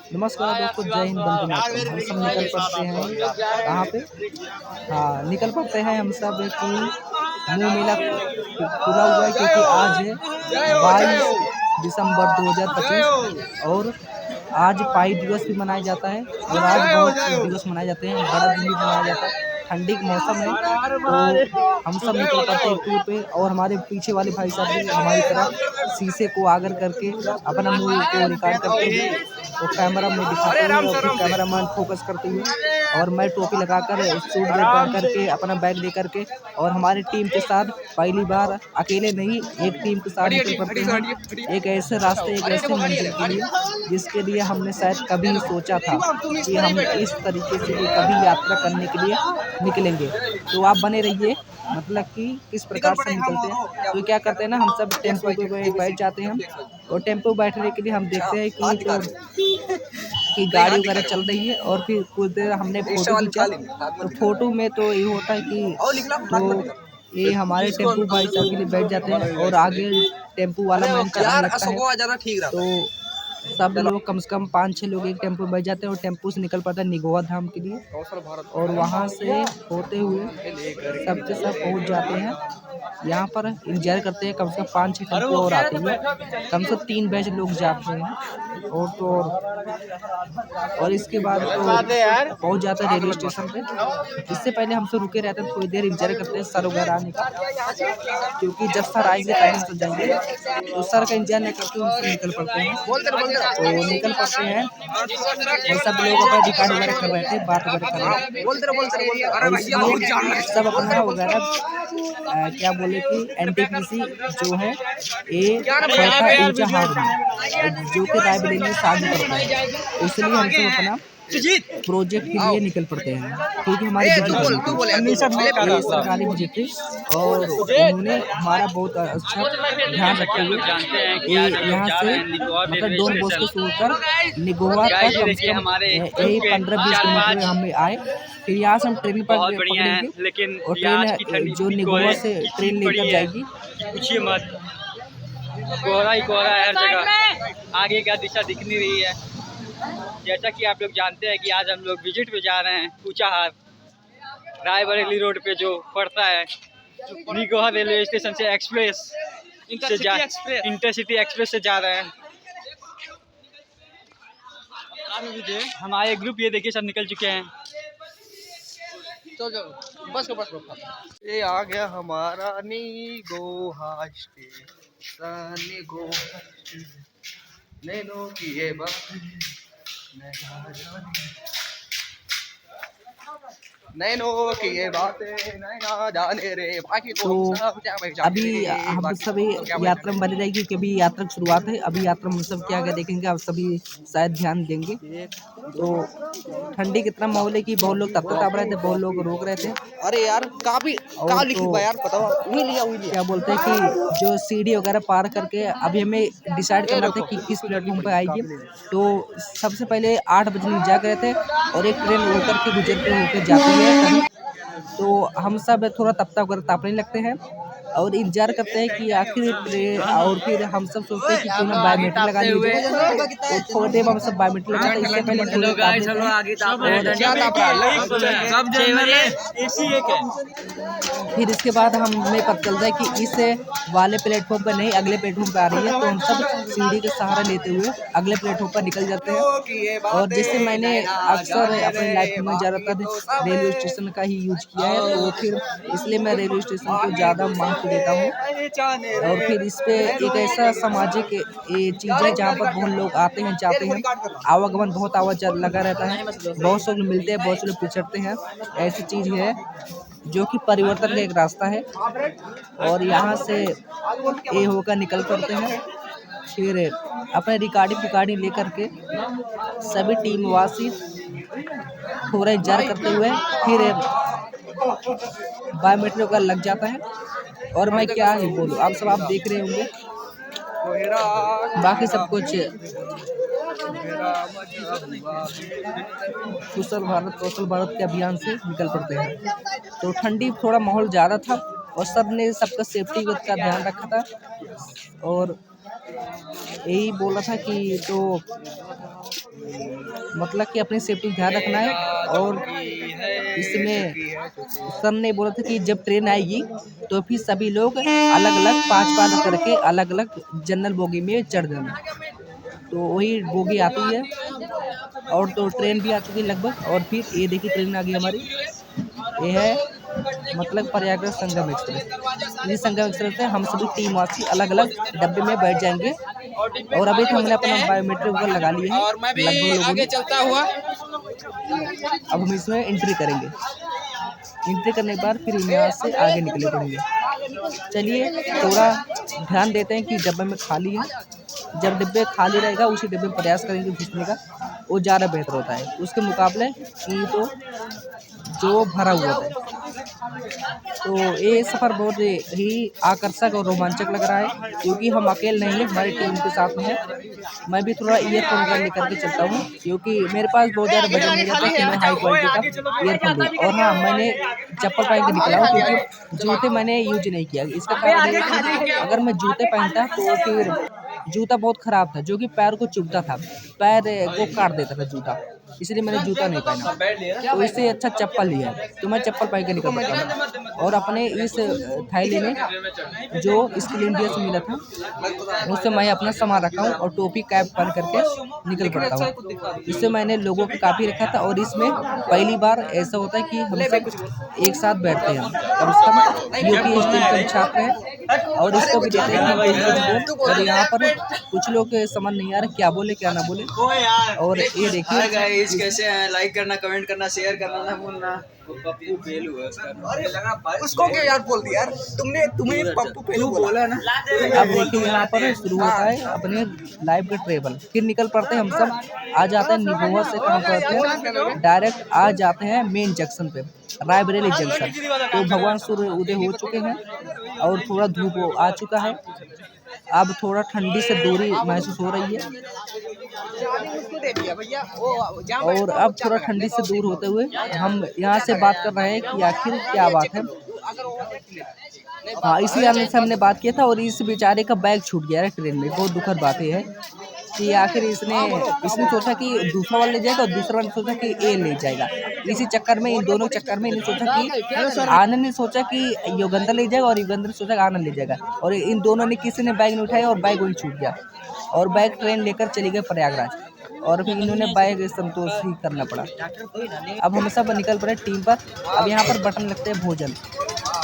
नमस्कार दोस्तों, जय हिंद, वंदे मातरम। हम सब निकल पड़ते हैं कहाँ पे? हाँ, निकल पड़ते हैं हम सब कि मुँह मेला खुला हुआ है, क्योंकि आज है 22 दिसंबर 2025 और आज पाई दिवस भी मनाया जाता है और आज बहुत दिवस मनाए जाते हैं, बड़ा दिन भी मनाया जाता है। ठंडी का मौसम है तो हम सब निकल पड़ते हैं टूर पे और हमारे पीछे वाले भाई साहब भी हमारी तरह शीशे को आगर करके अपना मुंह को रिकॉर्ड करते हुए तो कैमरा में दिखाते हुए और फिर कैमरा मैन फोकस करते हुए और मैं टोपी लगाकर सूट पहन करके अपना बैग लेकर के और हमारी टीम के साथ पहली बार अकेले नहीं एक टीम के साथ निकल पड़ते हैं एक ऐसे रास्ते, एक ऐसे मंजिल के लिए जिसके लिए हमने शायद कभी सोचा था कि हम इस तरीके से भी कभी यात्रा करने के लिए निकलेंगे। तो आप बने रहिए, मतलब कि किस प्रकार से निकलते हैं। तो क्या करते हैं ना, हम सब टेम्पो पे बैठ जाते हैं और टेम्पो बैठने के लिए हम देखते हैं कि गाड़ी वगैरह चल रही है और फिर कुछ देर हमने फोटो खींचा। तो फोटो में तो ये होता है कि तो ये हमारे टेम्पो भाई साहब के लिए बैठ जाते हैं और आगे टेम्पो वाला मैन चलाने लगता है। तो सब लोग कम से कम 5-6 लोग एक टेम्पो में बैठ जाते हैं और टेम्पो से निकल पड़ता है निगोआ धाम के लिए और वहाँ से होते हुए सब के सब पहुँच जाते हैं। यहाँ पर इंतजार करते हैं, कम से कम 5-6 टेम्पो और आते हैं, कम से कम 3 बैच लोग जाते हैं और तो और इसके बाद तो पहुँच जाता है रेलवे स्टेशन पे। इससे पहले हम तो रुके रहते हैं, थोड़ी देर इंतजार करते हैं सर वगैरह आने का, क्योंकि जब सर आएंगे तभी हम जाएंगे। तो सर का इंतजार नहीं करते हम निकल पड़ते हैं। तो निकल पड़ते हैं और सब लोग अपना रिकॉर्ड वगैरह कर रहे थे, बात वगैरह कर रहे थे और इसलिए सब अपना वगैरह क्या बोले कि एनटीपीसी जो है ये पड़ता ऊंचा हार में जो कि रायबरेली से आगे पड़ता है, इसलिए हम सब अपना प्रोजेक्ट के लिए निकल पड़ते हैं, क्योंकि हमारी सरकारी विजिट थी और उन्होंने हमारा बहुत अच्छा ध्यान रखते हुए यहाँ से मतलब डॉन बॉस्को से छोड़कर निगोआ तक कम से कम यही 15-20 किलोमीटर हमें आए। फिर यहाँ से हम ट्रेन पर पकड़ेंगे लेकिन और ट्रेन जो निगोआ से ट्रेन लेकर जाएगी। पूछिए मत, कोहरा ही कोहरा है हर जगह, आगे का दिशा दिख नहीं रही है। जैसा कि आप लोग जानते हैं कि आज हम लोग विजिट पे जा रहे हैं ऊंचाहार, रायबरेली रोड पे जो पड़ता है। निगोहा रेलवे स्टेशन से इंटरसिटी एक्सप्रेस से जा रहे हैं। हमारे ग्रुप ये देखिए सब निकल चुके हैं। बस ये आ गया हमारा निगोहा स्टेशन, नैनो की ये बात नैनो की ये बातें नैना जाने रे बाकी तो अभी हम सभी यात्रा में बने रहेगी, क्योंकि अभी यात्रा की शुरुआत है। अभी यात्रा में सब क्या क्या देखेंगे आप सभी शायद ध्यान देंगे। तो ठंडी कितना माहौल है कि बहुत लोग तब तक रहे थे, बहुत लोग रोक रहे थे। अरे यार काफी और तो यार बताओ क्या बोलते हैं कि जो सीढ़ी वगैरह पार करके अभी हमें डिसाइड करना था कि किस प्लेटफॉर्म पर आएगी। तो सबसे पहले 8 बजे जा गए थे और एक ट्रेन होकर के गुजरते होकर जाती है कभी, तो हम सब थोड़ा तापने लगते हैं और इंतजार करते हैं कि आखिर ट्रेन, और फिर हम सब सोचते हैं कि क्यों ना बायोमेट्रिक लगा लीजिए। तो थोड़ी देर हम सब बायोमेट्रिक लगाते हैं, इससे पहले फिर इसके बाद हमें पता चलता है कि इस वाले प्लेटफॉर्म पर नहीं अगले प्लेटफॉर्म पर आ रही है। तो हम सब सीढ़ी का सहारा लेते हुए अगले प्लेटफॉर्म पर निकल जाते हैं। और जैसे मैंने अक्सर अपनी लाइफ में ज़्यादातर रेलवे स्टेशन का ही यूज किया है, तो फिर इसलिए मैं रेलवे स्टेशन को ज़्यादा महत्व देता हूँ। और फिर इस पे एक ऐसा सामाजिक चीज़ है जहाँ पर बहुत लोग आते हैं जाते हैं, आवागमन बहुत आवाजाही लगा रहता है, बहुत से लोग मिलते हैं, बहुत से लोग पिछड़ते हैं। ऐसी चीज़ है जो कि परिवर्तन का एक रास्ता है और यहाँ से ये होकर निकल पड़ते हैं। फिर अपने रिकॉर्डिंग लेकर के सभी टीम वासी थोड़ा इंतजार करते हुए फिर बायोमेट्रिक का लग जाता है। और मैं क्या ही बोलूँ, आप सब देख रहे होंगे, बाकी सब कुछ कुशल भारत के अभियान से निकल पड़ते हैं। तो ठंडी थोड़ा माहौल ज़्यादा था और सबने सबका सेफ्टी का ध्यान रखा था और यही बोला था कि तो मतलब कि अपनी सेफ्टी का ध्यान रखना है। और इसमें सर ने बोला था कि जब ट्रेन आएगी तो फिर सभी लोग अलग अलग 5 करके अलग अलग जनरल बोगी में चढ़ देना। तो वही बोगी आती है और तो ट्रेन भी आ चुकी है लगभग। और फिर ये देखिए ट्रेन आ गई हमारी, ये है मतलब प्रयागराज संगम एक्सप्रेस। इस संगम एक्सप्रेस से हम सभी टीम वासी अलग अलग डब्बे में बैठ जाएंगे। और अभी तो हमने अपना बायोमेट्रिक वगैरह लगा लिए हैं लगभग लोगों ने। चलता हुआ अब हम इसमें एंट्री करेंगे। एंट्री करने के बाद फिर यहाँ से आगे निकले पड़ेंगे। चलिए थोड़ा ध्यान देते हैं कि डब्बे में खाली है। जब डिब्बे खाली रहेगा उसी डिब्बे में प्रयास करेंगे घुसने का, वो ज़्यादा बेहतर होता है उसके मुकाबले कि तो जो भरा हुआ होता है। तो ये सफ़र बहुत ही आकर्षक और रोमांचक लग रहा है क्योंकि हम अकेले नहीं हैं, हमारी टीम के साथ में है। मैं भी थोड़ा ईयरफोन का लेकर के चलता हूँ क्योंकि मेरे पास बहुत ज़्यादा बजट नहीं रहता कि मैं हाई क्वालिटी का ईयरफोन लूँ। और हाँ, मैंने चप्पल पहन के निकला हूँ क्योंकि जूते मैंने यूज नहीं किया। इसका कारण ये है कि अगर मैं जूते पहनता तो फिर जूता बहुत ख़राब था जो कि पैर को चुभता था, पैर को काट देता था जूता, इसलिए मैंने जूता नहीं पहना। तो इससे अच्छा चप्पल लिया है, तो मैं चप्पल पहन के निकल पड़ता हूँ। और अपने इस थैले में जो स्किल इंडिया से मिला था उससे मैं अपना सामान रखा हूँ और टोपी कैप पहन करके निकल पड़ता हूँ। इससे मैंने लोगों को काफ़ी रखा था। और इसमें पहली बार ऐसा होता है कि हम सब एक साथ बैठते हैं, कम से कम यूपी स्टेट के छात्र हैं और इसको भी देते हैं। और यहाँ पर कुछ लोग समझ नहीं आ रहे क्या बोले क्या ना बोले। और ये देखिए गाइस कैसे हैं, लाइक करना, कमेंट करना, शेयर करना ना भूलना। पप्पू फेल हुआ उसको क्या यार बोल दिया यार तुम्हें पप्पू फेल बोला ना। अब देखिए यहाँ पर शुरू होता है अपने लाइव का ट्रेवल। फिर निकल पड़ते हैं हम सब, आ जाते हैं निगोआ से काम करते हैं डायरेक्ट आ जाते हैं मेन जंक्शन पे, रायबरेली जंक्शन। तो भगवान सूर्य उदय हो चुके हैं और थोड़ा धूप आ चुका है। अब थोड़ा ठंडी से दूरी महसूस हो रही है और अब थोड़ा ठंडी से दूर होते हुए हम यहाँ से बात कर रहे हैं कि आखिर क्या बात है। हाँ, इसी आने से हमने बात किया था और इस बेचारे का बैग छूट गया है ट्रेन में। बहुत दुखद बात है कि आखिर इसने सोचा कि दूसरा वाला ले जाएगा और दूसरा वाला सोचा कि ए ले जाएगा। इसी चक्कर में, इन दोनों चक्कर में इन्हें सोचा कि आनंद ने सोचा कि योगेंद्र ले जाएगा और योगेंद्र ने सोचा कि आनंद ले जाएगा। और इन दोनों ने किसी ने बैग नहीं उठाया और बैग वहीं छूट गया और बैग ट्रेन लेकर चली गई प्रयागराज। और फिर इन्होंने बैग संतोष ही करना पड़ा। अब हम सब निकल पड़े टीम पर। अब यहाँ पर बटन लगते हैं भोजन,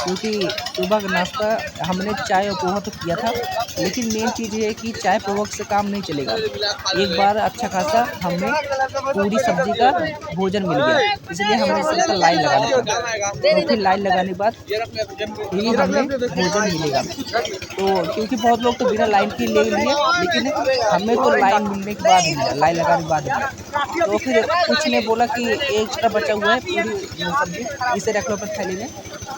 क्योंकि सुबह का नाश्ता हमने चाय और पोहा तो किया था, लेकिन मेन चीज़ ये है कि चाय पोहा से काम नहीं चलेगा। एक बार अच्छा खासा हमें पूरी सब्जी का भोजन मिल गया, इसलिए हमने सबका लाइन लगाना पड़ा। तो फिर लाइन लगाने के बाद ही हमें भोजन मिलेगा। तो क्योंकि बहुत लोग तो बिना लाइन के ले लिए, लेकिन हमें तो लाइन मिलने के बाद मिला, लाइन लगाने के बाद मिला। तो फिर कुछ ने बोला कि एक्स्ट्रा बचा हुआ है पूरी सब्जी, इसे रख लो अपने थैली में।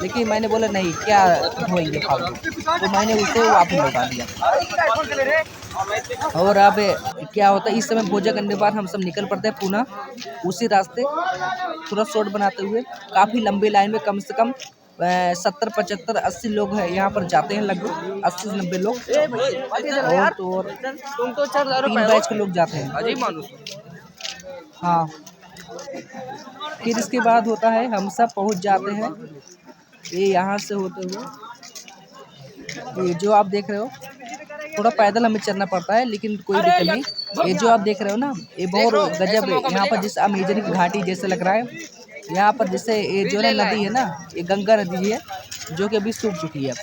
लेकिन मैंने बोला नहीं, क्या धोएंगे फालतू, तो मैंने उसे वापस लौटा दिया। और अब क्या होता है, इस समय भोजन करने के बाद हम सब निकल पड़ते हैं पुनः उसी रास्ते, थोड़ा शॉर्ट बनाते हुए। काफ़ी लंबी लाइन में कम से कम 70, 75, 80 लोग हैं यहाँ पर जाते हैं, लगभग 80 से 90 लोग। और तो 3 बैच के लोग जाते हैं। हाँ, फिर इसके बाद होता है हम सब पहुँच जाते हैं ये यहाँ से होते हुए। ये जो आप देख रहे हो थोड़ा पैदल हमें चलना पड़ता है, लेकिन कोई दिक्कत नहीं। ये जो आप देख रहे हो ना, ये बहुत गजब है। यहाँ पर जिस अमेजन की घाटी जैसे लग रहा है, यहाँ पर जैसे ये जो है नदी है ना, ये गंगा नदी है जो कि अभी सूख चुकी है।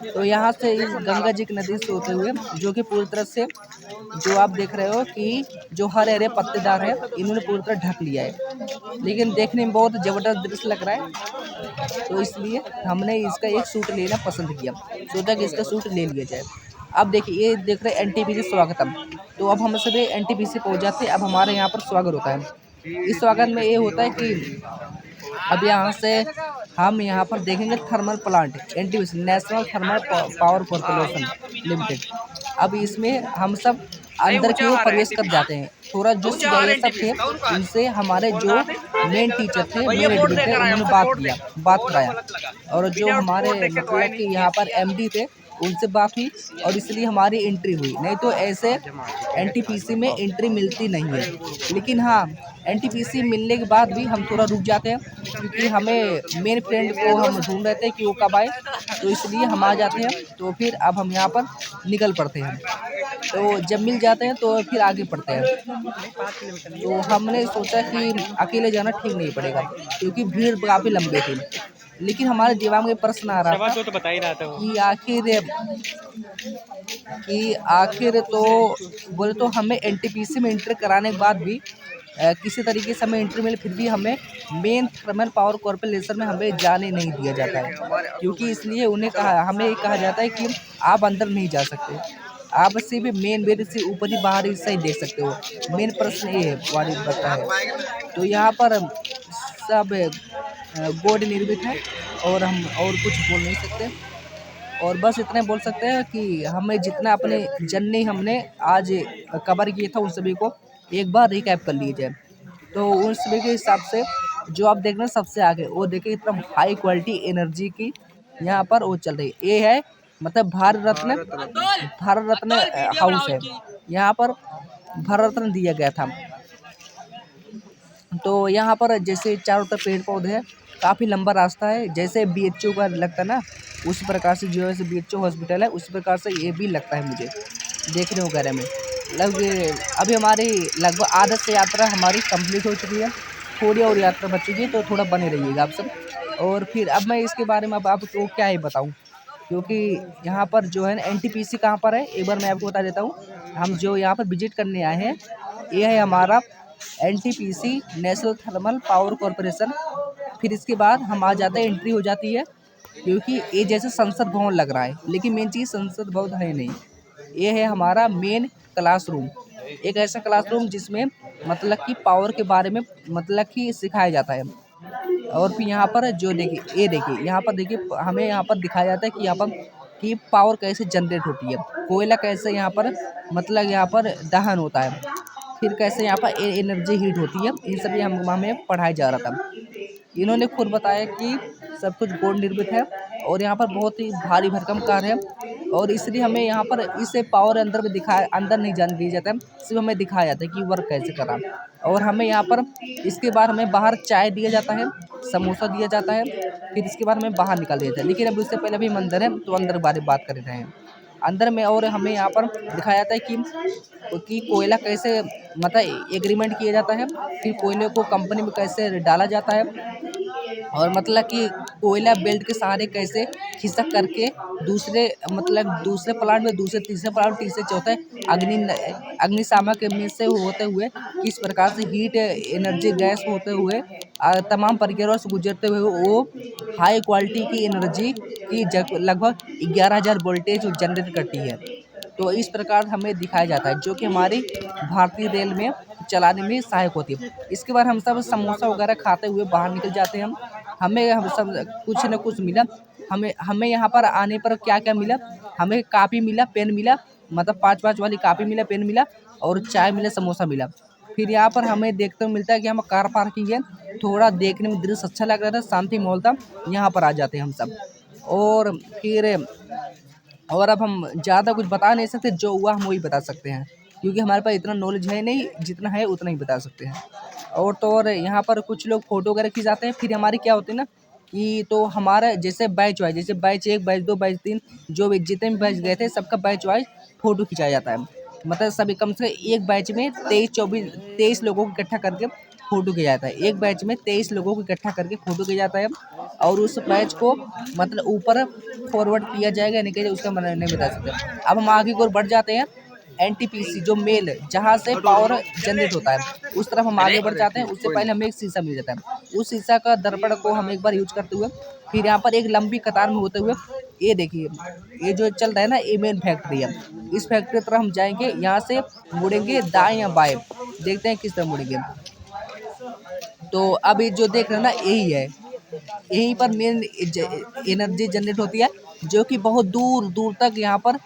तो यहाँ से इस गंगा जी की नदी से होते हुए, जो कि पूरी तरह से जो आप देख रहे हो कि जो हरे हरे पत्तेदार है, इन्होंने पूरी तरह ढक लिया है, लेकिन देखने में बहुत ज़बरदस्त दृश्य लग रहा है। तो इसलिए हमने इसका एक सूट लेना पसंद किया, सोचा कि इसका सूट ले लिया जाए। अब देखिए, ये देख रहे हैं एनटीपीसी स्वागतम। तो अब हम सभी एनटीपीसी पहुँच जाते हैं। अब हमारे यहाँ पर स्वागत होता है। इस स्वागत में ये होता है कि अब यहाँ से हम यहाँ पर देखेंगे thermal plant, NTPC national thermal power corporation limited. अब इसमें हम सब अंदर की ओर प्रवेश कर जाते हैं। थोड़ा जो ये सब थे, उनसे हमारे जो मेन टीचर थे, मेन एडमिन थे, उन्होंने बात कराया। और जो हमारे मतलब कि यहाँ पर एमडी थे, उनसे बात हुई और इसलिए हमारी एंट्री हुई, नहीं तो ऐसे एनटीपीसी में एंट्री मिलती नहीं है। लेकिन हाँ, एनटीपीसी मिलने के बाद भी हम थोड़ा रुक जाते हैं, क्योंकि हमें मेन फ्रेंड को हम ढूंढ रहे थे कि वो कब आए, तो इसलिए हम आ जाते हैं। तो फिर अब हम यहाँ पर निकल पड़ते हैं, तो जब मिल जाते हैं तो फिर आगे बढ़ते हैं। तो हमने सोचा कि अकेले जाना ठीक नहीं पड़ेगा, क्योंकि भीड़ काफ़ी लंबी थी। लेकिन हमारे दिमाग में प्रश्न आ रहा था तो बता ही रहा था वो। कि आखिर तो बोले तो हमें एनटीपीसी में एंटर कराने के बाद भी किसी तरीके से हमें एंट्री मिले, फिर भी हमें मेन थर्मल पावर कॉर्पोरेशन में हमें जाने नहीं दिया जाता है, क्योंकि इसलिए हमें कहा जाता है कि आप अंदर नहीं जा सकते, आप सिर्फ मेन बेड से ऊपर ही बाहर हिस्सा ही देख सकते हो। मेन प्रश्न ये है, वाली बता है। तो यहाँ पर सब गोड निर्मित है और हम और कुछ बोल नहीं सकते, और बस इतने बोल सकते हैं कि हमें जितना अपने जर्नी हमने आज कवर किया था उन सभी को एक बार रिकैप कर लीजिए। तो उन सभी के हिसाब से जो आप देख रहे हैं सबसे आगे, वो देखिए एकदम हाई क्वालिटी एनर्जी की यहाँ पर वो चल रही है। ये है मतलब भारत रत्न हाउस है, यहाँ पर भारत रत्न दिया गया था। तो यहाँ पर जैसे चारों तरफ पेड़ पौधे हैं, काफ़ी लंबा रास्ता है, जैसे बीएचओ का लगता है ना, उसी प्रकार से जो है बीएचओ हॉस्पिटल है उसी प्रकार से ये भी लगता है मुझे देखने वगैरह में। अभी हमारी लगभग आधा से यात्रा हमारी कंप्लीट हो चुकी है, थोड़ी और यात्रा बच चुकी है, तो थोड़ा बने रहिएगा आप सब। और फिर अब मैं इसके बारे में अब आपको क्या ही बताऊँ, क्योंकि यहाँ पर जो है ना एनटीपीसी कहाँ पर है एक बार मैं आपको बता देता हूँ। हम जो यहाँ पर विजिट करने आए हैं, ये है हमारा NTPC national thermal power corporation. फिर इसके बाद हम आ जाते हैं, एंट्री हो जाती है, क्योंकि ये जैसे संसद भवन लग रहा है, लेकिन मेन चीज़ संसद भवन है नहीं। ये है हमारा मेन क्लासरूम, एक ऐसा क्लासरूम जिसमें मतलब कि पावर के बारे में मतलब कि सिखाया जाता है। और फिर यहाँ पर जो देखिए, ये देखिए यहाँ पर देखिए, हमें यहाँ पर दिखाया जाता है कि यहाँ पर कि पावर कैसे जनरेट होती है, कोयला कैसे यहाँ पर मतलब यहाँ पर दहन होता है, फिर कैसे यहाँ पर एनर्जी हीट होती है, इन सभी हमें पढ़ाया जा रहा था। इन्होंने खुद बताया कि सब कुछ गोल्ड निर्मित है और यहाँ पर बहुत ही भारी भरकम कार है, और इसलिए हमें यहाँ पर इसे पावर अंदर नहीं जाने दिया जाता है, सिर्फ हमें दिखाया जाता है कि वर्क कैसे करा। और हमें यहाँ पर इसके बाद हमें बाहर चाय दिया जाता है, समोसा दिया जाता है, फिर इसके बाद हमें बाहर निकाल दिया जाता है। लेकिन अब उससे पहले भी मंदिर है, तो अंदर के बारे में बात कर रहे हैं अंदर में। और हमें यहाँ पर दिखाया जाता है कि कोयला कैसे मतलब एग्रीमेंट किया जाता है, फिर कोयले को कंपनी में कैसे डाला जाता है, और मतलब कि कोयला बेल्ट के सहारे कैसे खिसक करके दूसरे प्लांट में, दूसरे तीसरे प्लांट, तीसरे चौथे अग्निशामक में से होते हुए किस प्रकार से हीट एनर्जी गैस होते हुए तमाम प्रक्रियाओं से गुजरते हुए वो हाई क्वालिटी की एनर्जी की लगभग 11,000 वोल्टेज जनरेट करती है। तो इस प्रकार हमें दिखाया जाता है, जो कि हमारी भारतीय रेल में चलाने में सहायक होती है। इसके बाद हम सब समोसा वगैरह खाते हुए बाहर निकल जाते हैं। हम सब कुछ न कुछ मिला, हमें यहाँ पर आने पर क्या क्या मिला, हमें कापी मिला, पेन मिला, मतलब 5-5 वाली कापी मिला, पेन मिला, और चाय मिला, समोसा मिला। फिर यहाँ पर हमें देखते मिलता है कि हम कार पार्किंग है, थोड़ा देखने में दृश्य अच्छा लग रहा था, शांति माहौल था, यहाँ पर आ जाते हैं हम सब। और फिर अब हम ज़्यादा कुछ बता नहीं सकते, जो हुआ हम वही बता सकते हैं, क्योंकि हमारे पास इतना नॉलेज है नहीं, जितना है उतना ही बता सकते हैं। और यहाँ पर कुछ लोग फ़ोटो वगैरह खिंचाते हैं। फिर हमारी क्या होती है ना कि तो हमारा जैसे बैच वाइज, जैसे बैच 1, बैच 2, बैच 3, जो भी जितने भी बैच गए थे सबका बैच वाइज फ़ोटो खिंचाया जाता है। मतलब सभी कम से एक बैच में 23 लोगों को इकट्ठा करके फ़ोटो किया जाता है। एक बैच में 23 लोगों को इकट्ठा करके फ़ोटो किया जाता है, और उस बैच को मतलब ऊपर फॉरवर्ड किया जाएगा, नहीं किया उसका मैं नहीं बता सकते। अब हम आगे की ओर बढ़ जाते हैं, एनटीपीसी जो मेल जहाँ से पावर जनरेट होता है उस तरफ हम आगे बढ़ जाते हैं। उससे पहले हमें एक शीशा मिल जाता है, उस शीशा का दर्पण को हम एक बार यूज करते हुए फिर यहाँ पर एक लंबी कतार में होते हुए, ये देखिए ये जो चल रहा है ना, ये मेन फैक्ट्री है। इस फैक्ट्री तरफ हम जाएंगे, यहाँ से मुड़ेंगे दाएं या बाएं, देखते हैं किस तरह मुड़ेंगे। तो अब ये जो देख रहे हैं ना, यही है, यहीं पर मेन एनर्जी जनरेट होती है, जो कि बहुत दूर दूर तक यहाँ पर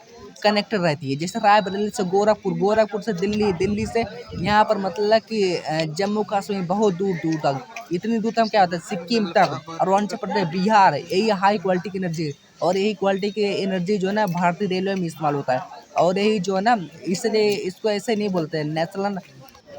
कनेक्टेड रहती है। जैसे रायबरेली से गोरखपुर, गोरखपुर से दिल्ली, दिल्ली से यहाँ पर मतलब कि जम्मू कश्मीर, बहुत दूर दूर तक, इतनी दूर तक क्या होता है सिक्किम तक, अरुणाचल प्रदेश, बिहार, यही हाई क्वालिटी की एनर्जी और यही क्वालिटी की एनर्जी जो है ना भारतीय रेलवे में इस्तेमाल होता है। और यही जो है ना, इसलिए इसको ऐसे नहीं बोलते हैं national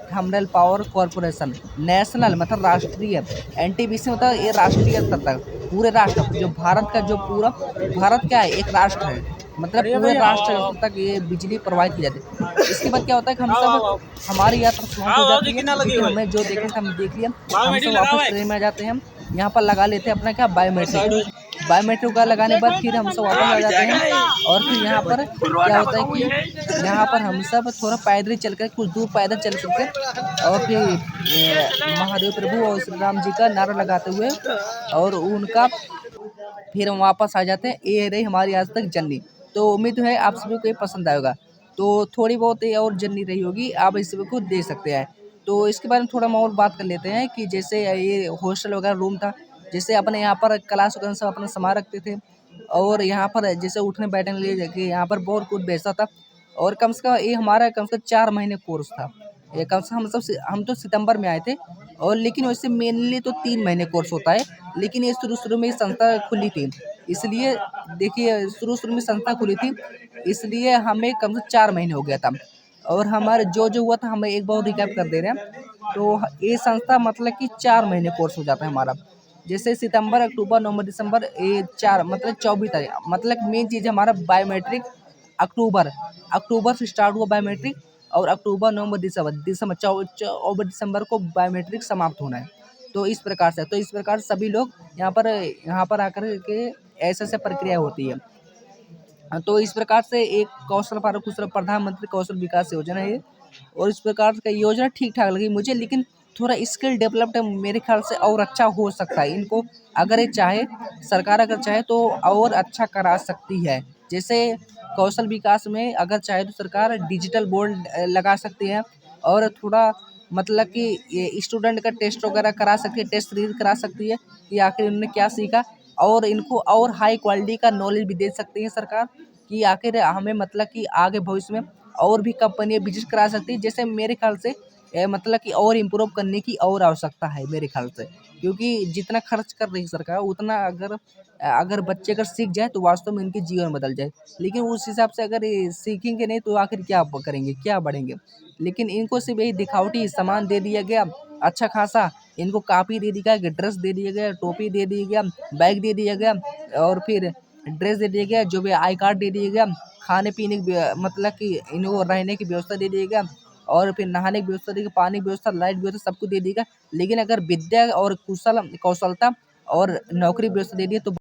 thermal power corporation. National मतलब राष्ट्रीय, एनटीपीसी मतलब ये राष्ट्रीय स्तर तक पूरे राष्ट्र, जो भारत का जो पूरा भारत क्या है, एक राष्ट्र है, मतलब पूरे राष्ट्र स्तर तक ये बिजली प्रवाहित की जाती है। इसके बाद क्या होता है कि हम सब हमारी यात्रा समाप्त हो जाती है, क्योंकि हमें जो देखना था हम देख लिया, हम सब वापस ट्रेन में आ जाते हैं। हम यहाँ पर लगा लेते हैं अपना क्या बायोमेट्रिक, बायोमेट्रिक का लगाने के बाद फिर हम सब वापस आ जाते हैं। और फिर यहाँ पर क्या होता है कि यहाँ पर हम सब थोड़ा पैदल चल कर, कुछ दूर पैदल चल करके, और फिर महादेव प्रभु और श्री राम जी का नारा लगाते हुए और उनका फिर हम वापस आ जाते हैं। ये रही हमारी आज तक जर्नी। तो उम्मीद है आप सभी को ये पसंद आएगा। तो थोड़ी बहुत ये और जर्नी रही होगी, आप इस सभी को देख सकते हैं। तो इसके बारे में थोड़ा हम और बात कर लेते हैं कि जैसे ये हॉस्टल वगैरह रूम था, जैसे अपने यहाँ पर क्लास वगैरह सब अपना सामान रखते थे, और यहाँ पर जैसे उठने बैठने के लिए कि यहाँ पर बहुत कुछ बेचता था। और कम से कम ये हमारा कम से कम 4 महीने कोर्स था। ये कम से कम हम तो सितंबर में आए थे, और लेकिन वैसे मेनली तो 3 महीने कोर्स होता है। लेकिन ये शुरू में संस्था खुली थी, इसलिए देखिए शुरू में संस्था खुली थी, इसलिए हमें कम से 4 महीने हो गया था। और हमारे जो हुआ था हमें एक बार रिकैप कर दे रहे हैं। तो ये संस्था मतलब कि 4 महीने कोर्स हो जाता है हमारा। जैसे सितंबर, अक्टूबर, नवंबर, दिसंबर, ये 4 मतलब 24 तारीख, मतलब मेन चीज़ है हमारा बायोमेट्रिक। अक्टूबर से स्टार्ट हुआ बायोमेट्रिक, और अक्टूबर, नवंबर, दिसंबर 24 दिसंबर को बायोमेट्रिक समाप्त होना है। तो इस प्रकार से सभी लोग यहाँ पर आकर के ऐसे प्रक्रिया होती है। तो इस प्रकार से एक कुशल प्रधानमंत्री कौशल विकास योजना है। और इस प्रकार का योजना ठीक ठाक लगी मुझे, लेकिन थोड़ा स्किल डेवलप्ड मेरे ख्याल से और अच्छा हो सकता है। इनको अगर ये चाहे, सरकार अगर चाहे तो और अच्छा करा सकती है। जैसे कौशल विकास में अगर चाहे तो सरकार डिजिटल बोर्ड लगा सकती है, और थोड़ा मतलब कि ये स्टूडेंट का टेस्ट वगैरह करा सकती है, टेस्ट सीरीज करा सकती है कि आखिर इन्होंने क्या सीखा। और इनको और हाई क्वालिटी का नॉलेज भी दे सकती है सरकार, कि आखिर हमें मतलब कि आगे भविष्य में और भी कंपनियां विजिट करा सकती है। जैसे मेरे ख्याल से मतलब कि और इम्प्रूव करने की और आवश्यकता है मेरे ख्याल से, क्योंकि जितना खर्च कर रही है सरकार, उतना अगर बच्चे अगर सीख जाए तो वास्तव में इनके जीवन बदल जाए। लेकिन उस हिसाब से अगर ये सीखेंगे नहीं तो आखिर क्या करेंगे, क्या बढ़ेंगे। लेकिन इनको सिर्फ यही दिखावटी सामान दे दिया गया अच्छा खासा, इनको कापी दे दी गया, ड्रेस दे दिया गया, टोपी दे दिया गया, बैग दे दिया गया, और फिर ड्रेस दे दिया गया, जो भी आई कार्ड दे दिया गया, खाने पीने की मतलब कि इनको रहने की व्यवस्था दे दिया गया, और फिर नहाने की व्यवस्था दी गई, पानी की व्यवस्था, लाइट की व्यवस्था, सब कुछ दे दी गई। लेकिन अगर विद्या और कौशलता और नौकरी की व्यवस्था दे दी तो